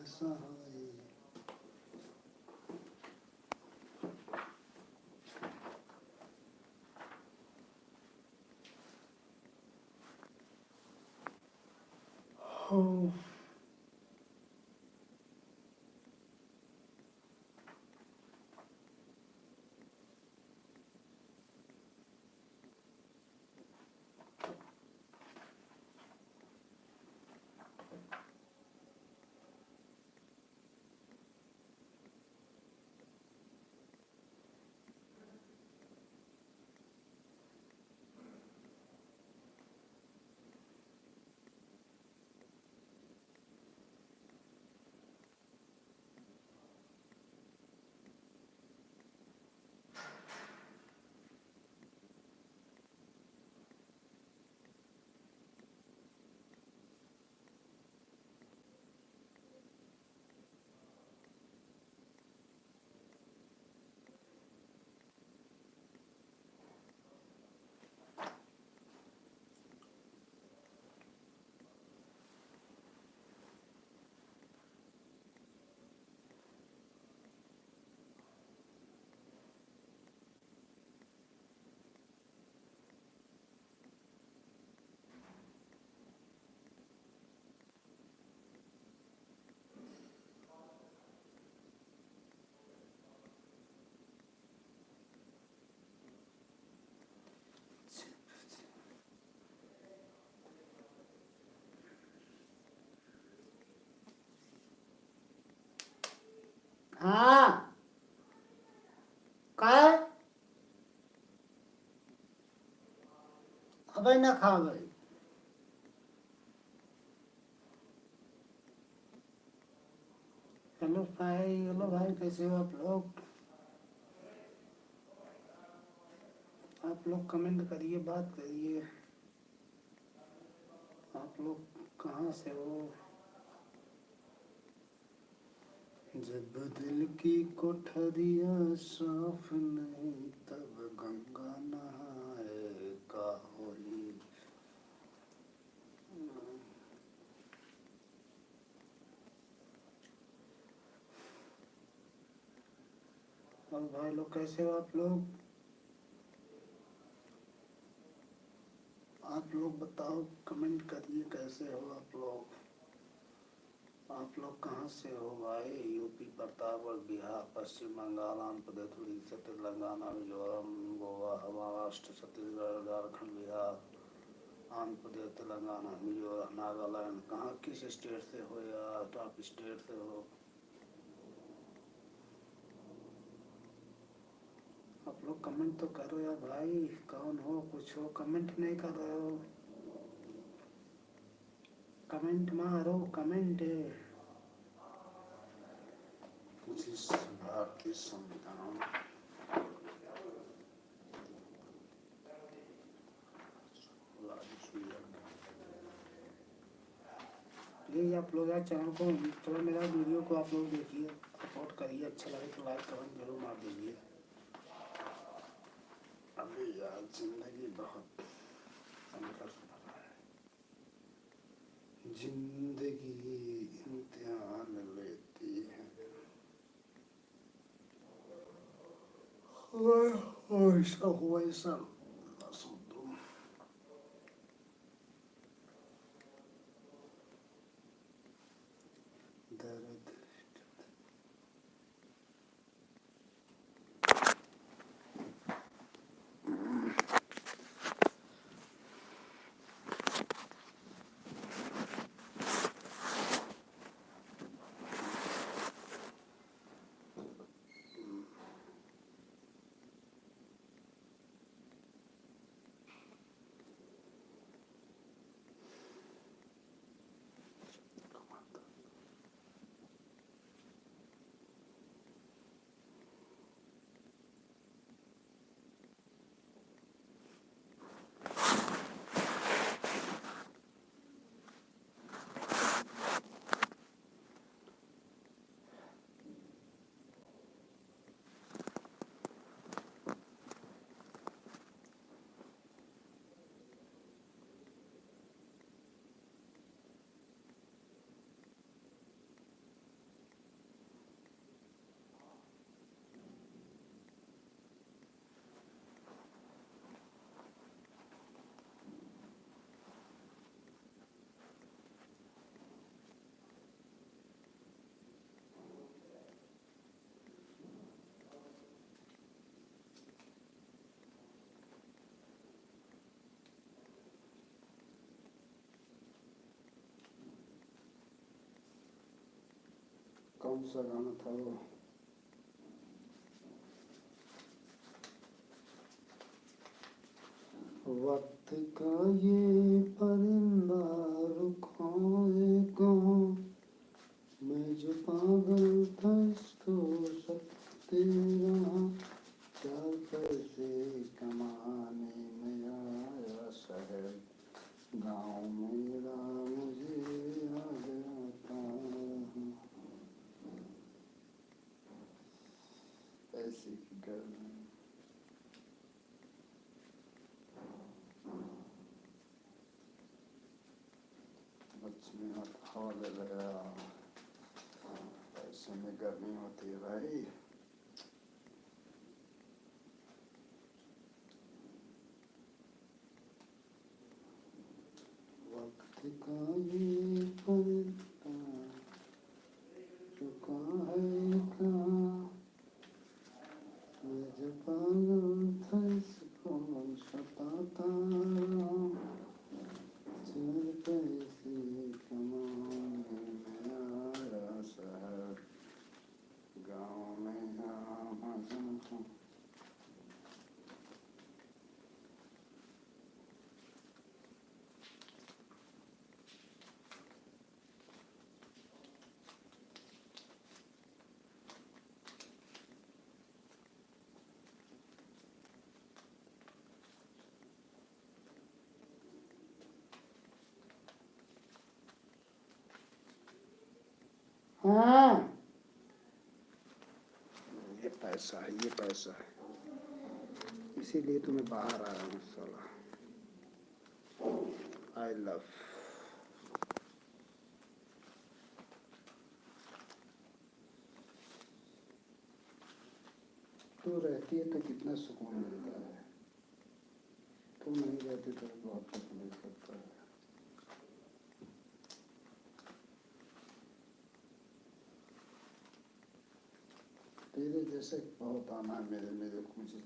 सहाय। हो हाँ काय अबे ना खा भाई। हेलो भाई कैसे हो आप लोग? आप लोग कमेंट करिए, बात करिए। आप लोग कहाँ से हो? जब दिल की कोठरियाँ साफ नहीं तब गंगा नहाए का होई। और भाई लोग कैसे हो आप लोग? आप लोग बताओ, कमेंट करिए कैसे हो आप लोग? आप लोग कहाँ से हो भाई? यूपी, प्रतापगढ़, बिहार, पश्चिम बंगाल, आंध्र प्रदेश, उड़ीसा, तेलंगाना, मिजोरम, गोवा, महाराष्ट्र, छत्तीसगढ़, झारखंड, बिहार, आंध्र प्रदेश, तेलंगाना, मिजोरम, नागालैंड। कहाँ किस स्टेट से हो यार? टॉप स्टेट से हो? आप लोग कमेंट तो करो यार भाई, कौन हो कुछ हो? कमेंट नहीं कर रहे हो। कमेंट मारो कमेंट। जिस भारतीय संविधान प्लीज़ आप लोग यार चैनल को थोड़ा, मेरा वीडियो को आप लोग देखिए, सपोर्ट करिए। अच्छा लगे तो लाइक कमेंट जरूर मार दीजिए। अभी यार जिंदगी बहुत संघर्ष भरा है। जिंदगी इम्तिहान लेती है। वैसा वैसा ना सुन तुम। दर्द कौन सा गाना था वो? वक्त का ये परिंदा रुखाए कहाँ, मैं जो पागल था इसको सकते रहा, 4 पैसे कमाने में आया शहर, गाँव मेरा मुझे याद आता। ऐसी की गर्ल बच्चे में हवा ले लगा, ऐसे में गर्मी होती है भाई। वक्त का ये परिंदा रुका है कहाँ, मैं जो पागल था इसको सताता रहा, 4 पैसे कमाने में आया शहर, गाँव में यहाँ हाँ, ये पैसा है, ये पैसा है, इसीलिए तो मैं बाहर आया हूँ साला। I love. तू रहती है तो कितना सुकून मिलता है, तू नहीं रहती तो बहुत तकलीफ होता है। तेरे जैसे बहुत आना है मेरे मेरे को, मुझे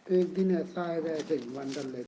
एक दिन ऐसा आएगा ऐसे बंडल ले